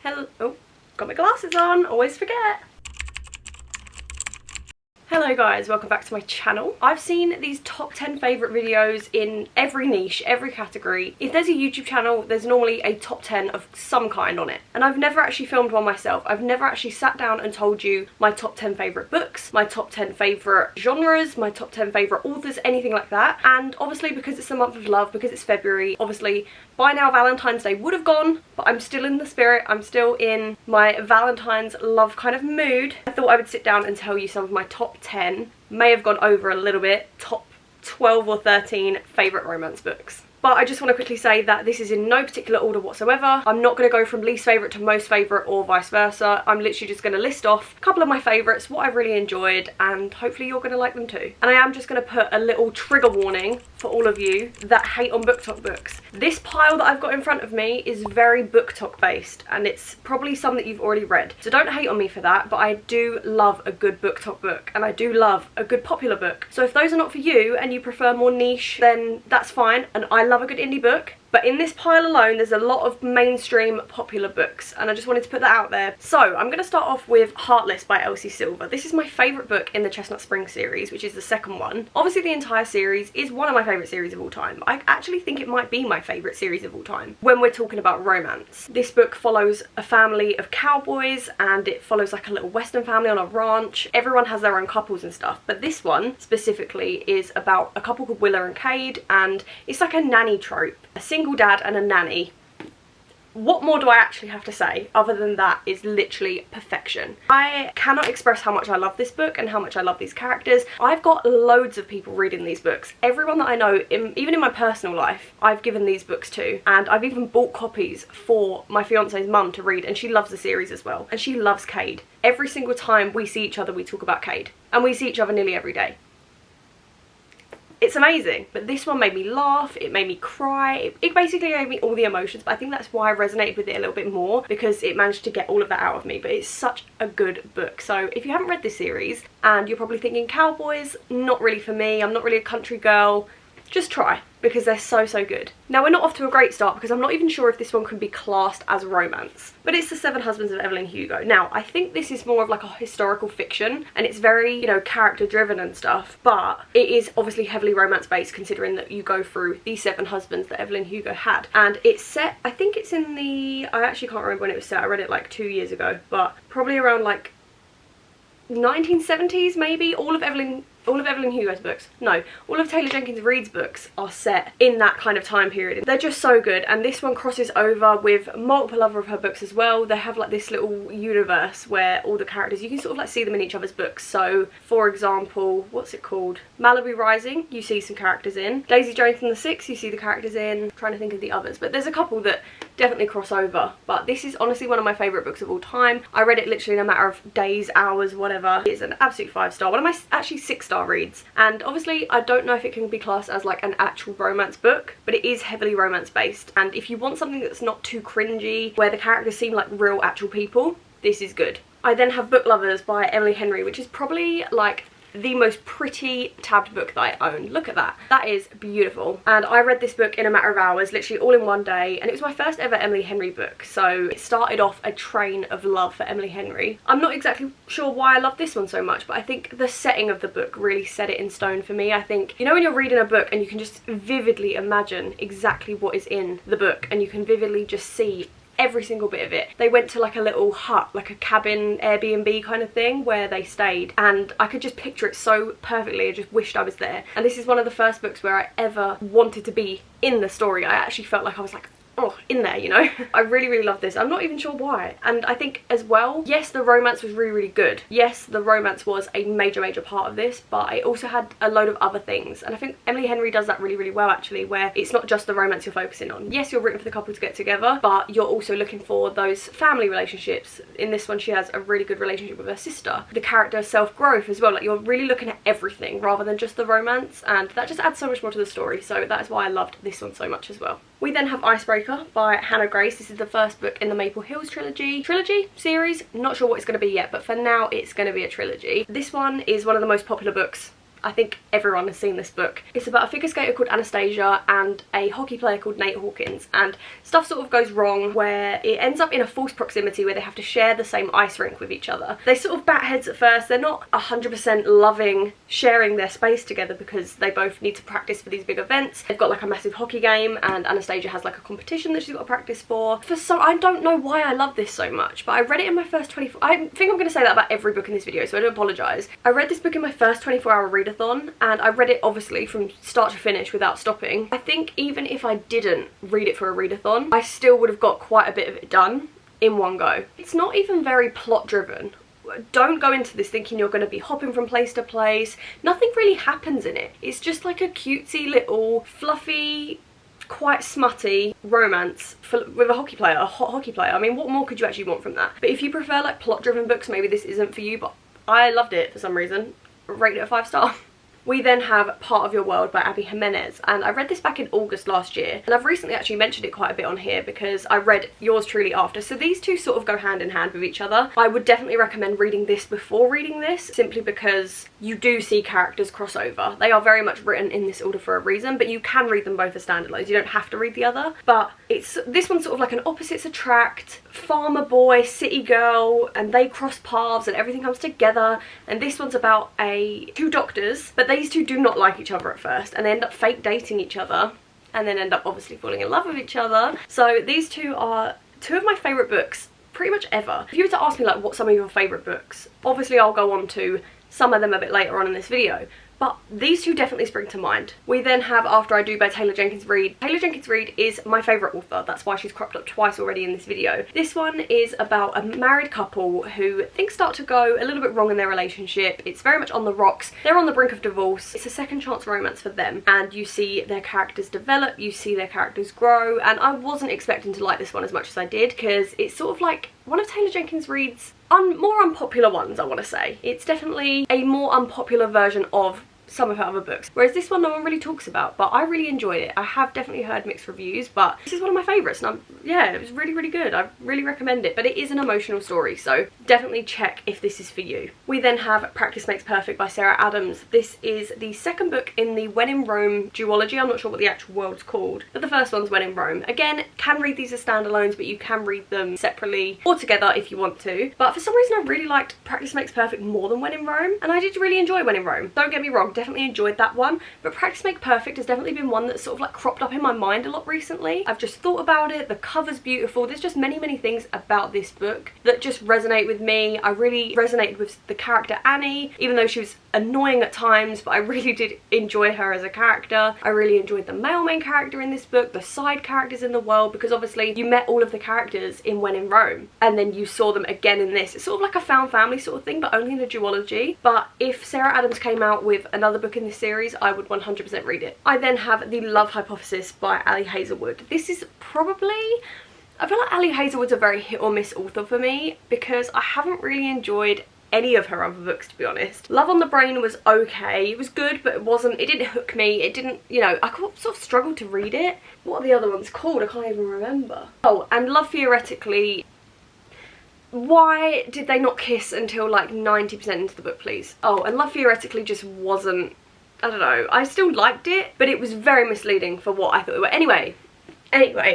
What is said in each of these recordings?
Hello. Oh, got my glasses on. Always forget. Hello guys, welcome back to my channel. I've seen these top 10 favourite videos in every niche, every category. If there's a YouTube channel, there's normally a top 10 of some kind on it. And I've never actually filmed one myself. I've never actually sat down and told you my top 10 favourite books, my top 10 favourite genres, my top 10 favourite authors, anything like that. And obviously because it's the month of love, because it's February, obviously by now Valentine's Day would have gone, but I'm still in the spirit. I'm still in my Valentine's love kind of mood. I thought I would sit down and tell you some of my top 10, may have gone over a little bit, top 12 or 13 favourite romance books. But I just want to quickly say that this is in no particular order whatsoever. I'm not going to go from least favourite to most favourite or vice versa. I'm literally just going to list off a couple of my favourites, what I've really enjoyed, and hopefully you're going to like them too. And I am just going to put a little trigger warning for all of you that hate on BookTok books. This pile that I've got in front of me is very BookTok based, and it's probably some that you've already read. So don't hate on me for that, but I do love a good BookTok book, and I do love a good popular book. So if those are not for you and you prefer more niche, then that's fine, and I love a good indie book. But in this pile alone, there's a lot of mainstream popular books, and I just wanted to put that out there. So I'm going to start off with Heartless by Elsie Silver. This is my favourite book in the Chestnut Spring series, which is the second one. Obviously the entire series is one of my favourite series of all time. I actually think it might be my favourite series of all time when we're talking about romance. This book follows a family of cowboys, and it follows like a little western family on a ranch. Everyone has their own couples and stuff, but this one specifically is about a couple called Willa and Cade, and it's like a nanny trope. A single dad and a nanny. What more do I actually have to say other than that is literally perfection. I cannot express how much I love this book and how much I love these characters. I've got loads of people reading these books. Everyone that I know, even in my personal life, I've given these books to, and I've even bought copies for my fiance's mum to read, and she loves the series as well, and she loves Cade. Every single time we see each other we talk about Cade, and we see each other nearly every day. It's amazing, but this one made me laugh, it made me cry, it basically gave me all the emotions, but I think that's why I resonated with it a little bit more, because it managed to get all of that out of me. But it's such a good book. So if you haven't read this series and you're probably thinking cowboys, not really for me, I'm not really a country girl, just try, because they're so good. Now we're not off to a great start, because I'm not even sure if this one can be classed as romance, but it's The Seven Husbands of Evelyn Hugo. Now I think this is more of like a historical fiction, and it's very, you know, character driven and stuff, but it is obviously heavily romance based, considering that you go through the 7 husbands that Evelyn Hugo had. And it's set, I think it's in the, I actually can't remember when it was set, I read it like 2 years ago, but probably around like 1970s maybe. All of Evelyn Hugo's books, no, all of Taylor Jenkins Reid's books are set in that kind of time period. They're just so good, and this one crosses over with multiple other of her books as well. They have like this little universe where all the characters, you can sort of like see them in each other's books. So for example, what's it called? Malibu Rising, you see some characters in. Daisy Jones and the Six, you see the characters in. I'm trying to think of the others, but there's a couple that definitely cross over. But this is honestly one of my favourite books of all time. I read it literally in a matter of days, hours, whatever. It's an absolute 5-star, one of my actually 6-star reads. And obviously I don't know if it can be classed as like an actual romance book, but it is heavily romance based, and if you want something that's not too cringy, where the characters seem like real actual people, this is good. I then have Book Lovers by Emily Henry, which is probably like the most pretty tabbed book that I own. Look at that. That is beautiful. And I read this book in a matter of hours, literally all in one day, and it was my first ever Emily Henry book, so it started off a train of love for Emily Henry. I'm not exactly sure why I love this one so much, but I think the setting of the book really set it in stone for me. I think, you know, when you're reading a book and you can just vividly imagine exactly what is in the book, and you can vividly just see every single bit of it. They went to like a little hut, like a cabin Airbnb kind of thing where they stayed, and I could just picture it so perfectly. I just wished I was there. And this is one of the first books where I ever wanted to be in the story. I actually felt like I was like, oh, in there, you know. I really love this. I'm not even sure why. And I think as well, yes, the romance was really good. Yes, the romance was a major part of this, but it also had a load of other things, and I think Emily Henry does that really well actually, where it's not just the romance you're focusing on. Yes, you're rooting for the couple to get together, but you're also looking for those family relationships. In this one she has a really good relationship with her sister. The character self-growth as well, like you're really looking at everything rather than just the romance, and that just adds so much more to the story. So that is why I loved this one so much as well. We then have Icebreaker by Hannah Grace. This is the first book in the Maple Hills trilogy series. Not sure what it's going to be yet, but for now it's going to be a trilogy. This one is one of the most popular books I think everyone has seen this book. It's about a figure skater called Anastasia and a hockey player called Nate Hawkins, and stuff sort of goes wrong where it ends up in a false proximity where they have to share the same ice rink with each other. They sort of bat heads at first. They're not 100% loving sharing their space together because they both need to practice for these big events. They've got like a massive hockey game, and Anastasia has like a competition that she's got to practice for. I don't know why I love this so much, but I read it in my first 24... I think I'm going to say that about every book in this video, so I do apologise. I read this book in my first 24-hour readathon, and I read it obviously from start to finish without stopping. I think even if I didn't read it for a readathon, I still would have got quite a bit of it done in one go. It's not even very plot driven. Don't go into this thinking you're going to be hopping from place to place. Nothing really happens in it. It's just like a cutesy little fluffy, quite smutty romance with a hockey player, a hot hockey player. I mean, what more could you actually want from that? But if you prefer like plot driven books, maybe this isn't for you, but I loved it for some reason. Rated it a 5-star. We then have Part of Your World by Abby Jimenez, and I read this back in August last year, and I've recently actually mentioned it quite a bit on here because I read Yours Truly after, so these two sort of go hand in hand with each other. I would definitely recommend reading this before reading this, simply because you do see characters cross over. They are very much written in this order for a reason, but you can read them both as standalones. You don't have to read the other, but this one's sort of like an opposites attract, farmer boy, city girl, and they cross paths and everything comes together. And this one's about two doctors, but these two do not like each other at first, and they end up fake dating each other, and then end up obviously falling in love with each other. So these two are two of my favourite books pretty much ever. If you were to ask me like what some of your favourite books, obviously I'll go on to some of them a bit later on in this video, but these two definitely spring to mind. We then have After I Do by Taylor Jenkins Reid. Taylor Jenkins Reid is my favourite author, that's why she's cropped up twice already in this video. This one is about a married couple who things start to go a little bit wrong in their relationship. It's very much on the rocks. They're on the brink of divorce. It's a second chance romance for them, and you see their characters develop, you see their characters grow, and I wasn't expecting to like this one as much as I did because it's sort of like one of Taylor Jenkins Reid's more unpopular ones, I want to say. It's definitely a more unpopular version of some of her other books, whereas this one no one really talks about, but I really enjoyed it. I have definitely heard mixed reviews, but this is one of my favourites, and yeah, it was really good. I really recommend it, but it is an emotional story, so definitely check if this is for you. We then have Practice Makes Perfect by Sarah Adams. This is the second book in the When in Rome duology. I'm not sure what the actual world's called, but the first one's When in Rome. Again, can read these as standalones, but you can read them separately or together if you want to. But for some reason I really liked Practice Makes Perfect more than When in Rome, and I did really enjoy When in Rome. Don't get me wrong, definitely enjoyed that one, but Practice Make Perfect has definitely been one that's sort of like cropped up in my mind a lot recently. I've just thought about it, the cover's beautiful, there's just many things about this book that just resonate with me. I really resonated with the character Annie, even though she was annoying at times, but I really did enjoy her as a character. I really enjoyed the male main character in this book, the side characters in the world, because obviously you met all of the characters in When in Rome, and then you saw them again in this. It's sort of like a found family sort of thing, but only in a duology. But if Sarah Adams came out with another book in this series, I would 100% read it. I then have The Love Hypothesis by Ali Hazelwood. This is probably... I feel like Ali Hazelwood's a very hit or miss author for me because I haven't really enjoyed any of her other books, to be honest. Love on the Brain was okay. It was good, but it didn't hook me. It didn't, you know, I sort of struggled to read it. What are the other ones called? I can't even remember. Oh, and Love Theoretically. Why did they not kiss until like 90% into the book, please? Oh, and Love Theoretically just wasn't, I don't know. I still liked it, but it was very misleading for what I thought it was. Anyway,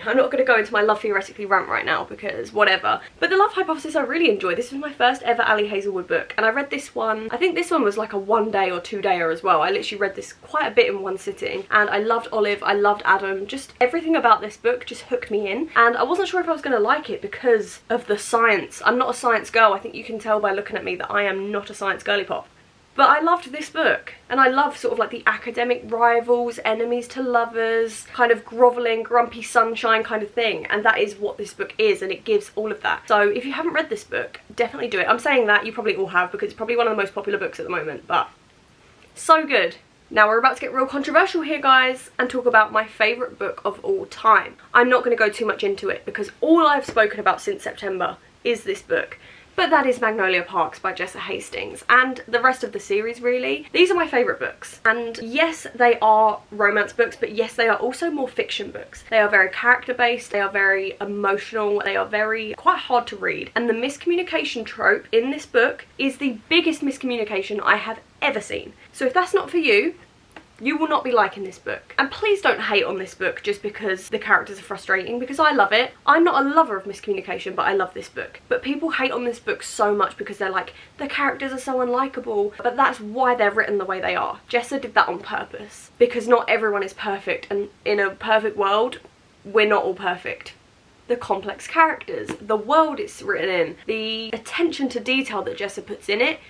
I'm not going to go into my Love Theoretically rant right now because whatever. But The Love Hypothesis I really enjoyed. This was my first ever Ali Hazelwood book, and I read this one, I think this one was like a 1-day or 2-dayer as well. I literally read this quite a bit in one sitting, and I loved Olive, I loved Adam, just everything about this book just hooked me in, and I wasn't sure if I was going to like it because of the science. I'm not a science girl. I think you can tell by looking at me that I am not a science girly pop. But I loved this book, and I love sort of like the academic rivals, enemies to lovers, kind of grovelling, grumpy sunshine kind of thing, and that is what this book is, and it gives all of that. So if you haven't read this book, definitely do it. I'm saying that, you probably all have, because it's probably one of the most popular books at the moment, but so good. Now we're about to get real controversial here, guys, and talk about my favourite book of all time. I'm not going to go too much into it, because all I've spoken about since September is this book. But that is Magnolia Parks by Jessa Hastings, and the rest of the series really. These are my favourite books, and yes, they are romance books, but yes, they are also more fiction books. They are very character based, they are very emotional, they are quite hard to read, and the miscommunication trope in this book is the biggest miscommunication I have ever seen. So if that's not for you, you will not be liking this book. And please don't hate on this book just because the characters are frustrating, because I love it. I'm not a lover of miscommunication, but I love this book. But people hate on this book so much because they're like, the characters are so unlikable. But that's why they're written the way they are. Jessa did that on purpose, because not everyone is perfect, and in a perfect world, we're not all perfect. The complex characters, the world it's written in, the attention to detail that Jessa puts in it,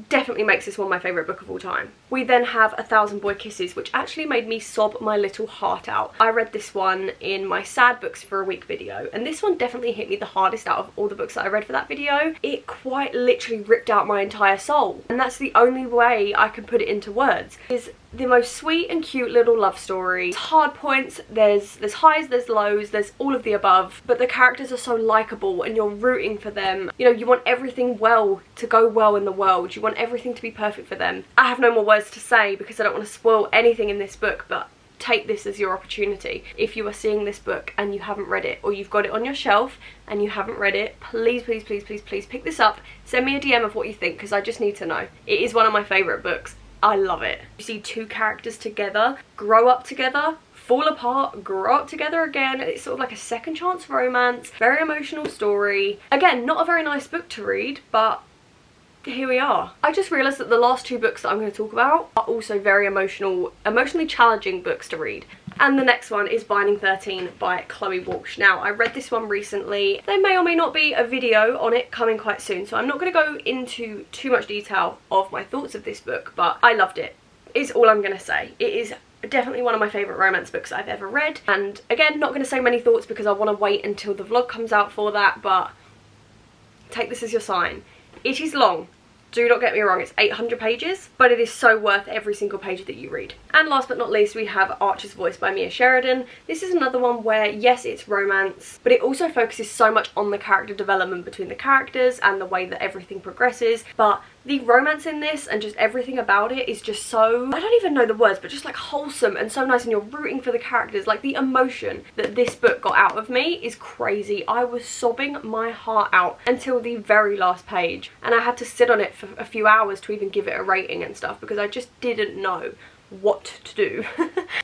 definitely makes this one my favourite book of all time. We then have 1,000 Boy Kisses, which actually made me sob my little heart out. I read this one in my sad books for a week video, and this one definitely hit me the hardest out of all the books that I read for that video. It quite literally ripped out my entire soul, and that's the only way I can put it into words. Is the most sweet and cute little love story. It's hard points, there's highs, there's lows, there's all of the above, but the characters are so likeable and you're rooting for them. You know, you want everything to go well in the world. You want everything to be perfect for them. I have no more words to say because I don't want to spoil anything in this book, but take this as your opportunity. If you are seeing this book and you haven't read it, or you've got it on your shelf and you haven't read it, please, please, please, please, please pick this up. Send me a DM of what you think, because I just need to know. It is one of my favourite books. I love it. You see two characters together, grow up together, fall apart, grow up together again. It's sort of like a second chance romance, very emotional story. Again, not a very nice book to read, but here we are. I just realised that the last two books that I'm going to talk about are also very emotionally challenging books to read. And the next one is Binding 13 by Chloe Walsh. Now, I read this one recently. There may or may not be a video on it coming quite soon, so I'm not going to go into too much detail of my thoughts of this book, but I loved it, is all I'm going to say. It is definitely one of my favourite romance books I've ever read. And again, not going to say many thoughts because I want to wait until the vlog comes out for that, but take this as your sign. It is long. Do not get me wrong, it's 800 pages, but it is so worth every single page that you read. And last but not least, we have Archer's Voice by Mia Sheridan. This is another one where, yes, it's romance, but it also focuses so much on the character development between the characters and the way that everything progresses. But the romance in this and just everything about it is just so, I don't even know the words, but just like wholesome and so nice, and you're rooting for the characters. Like, the emotion that this book got out of me is crazy. I was sobbing my heart out until the very last page, and I had to sit on it for a few hours to even give it a rating and stuff because I just didn't know what to do.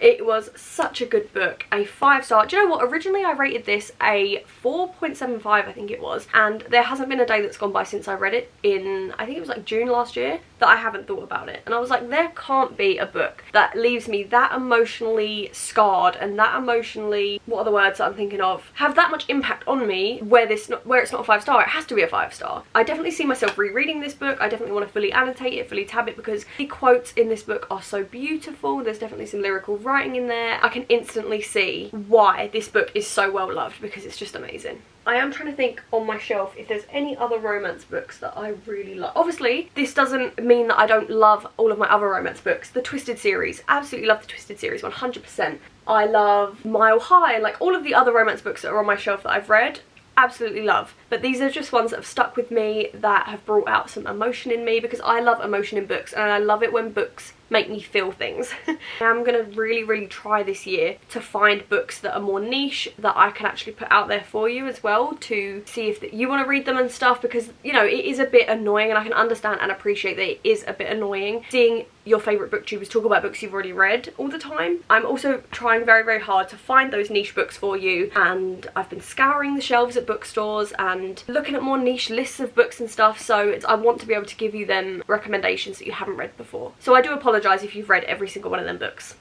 It was such a good book. A 5-star. Do you know what? Originally I rated this a 4.75, I think it was, and there hasn't been a day that's gone by since I read it in, I think it was like June last year, that I haven't thought about it. And I was like, there can't be a book that leaves me that emotionally scarred and that emotionally, what are the words that I'm thinking of, have that much impact on me where it's not a 5-star. It has to be a 5-star. I definitely see myself rereading this book. I definitely want to fully annotate it, fully tab it, because the quotes in this book are so beautiful. There's definitely some lyrical writing in there. I can instantly see why this book is so well loved, because it's just amazing. I am trying to think on my shelf if there's any other romance books that I really love. Obviously, this doesn't mean that I don't love all of my other romance books. The Twisted series, absolutely love the Twisted series, 100%. I love Mile High, and like all of the other romance books that are on my shelf that I've read, absolutely love. But these are just ones that have stuck with me, that have brought out some emotion in me, because I love emotion in books, and I love it when books make me feel things. I'm gonna really try this year to find books that are more niche, that I can actually put out there for you as well, to see if you want to read them and stuff, because, you know, it is a bit annoying, and I can understand and appreciate that it is a bit annoying seeing your favourite booktubers talk about books you've already read all the time. I'm also trying very hard to find those niche books for you, and I've been scouring the shelves at bookstores and looking at more niche lists of books and stuff, so I want to be able to give you them recommendations that you haven't read before. So I do apologise if you've read every single one of them books.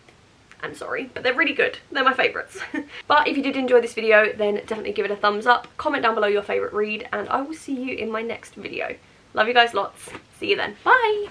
I'm sorry, but they're really good. They're my favourites. But if you did enjoy this video, then definitely give it a thumbs up, comment down below your favourite read, and I will see you in my next video. Love you guys lots. See you then. Bye!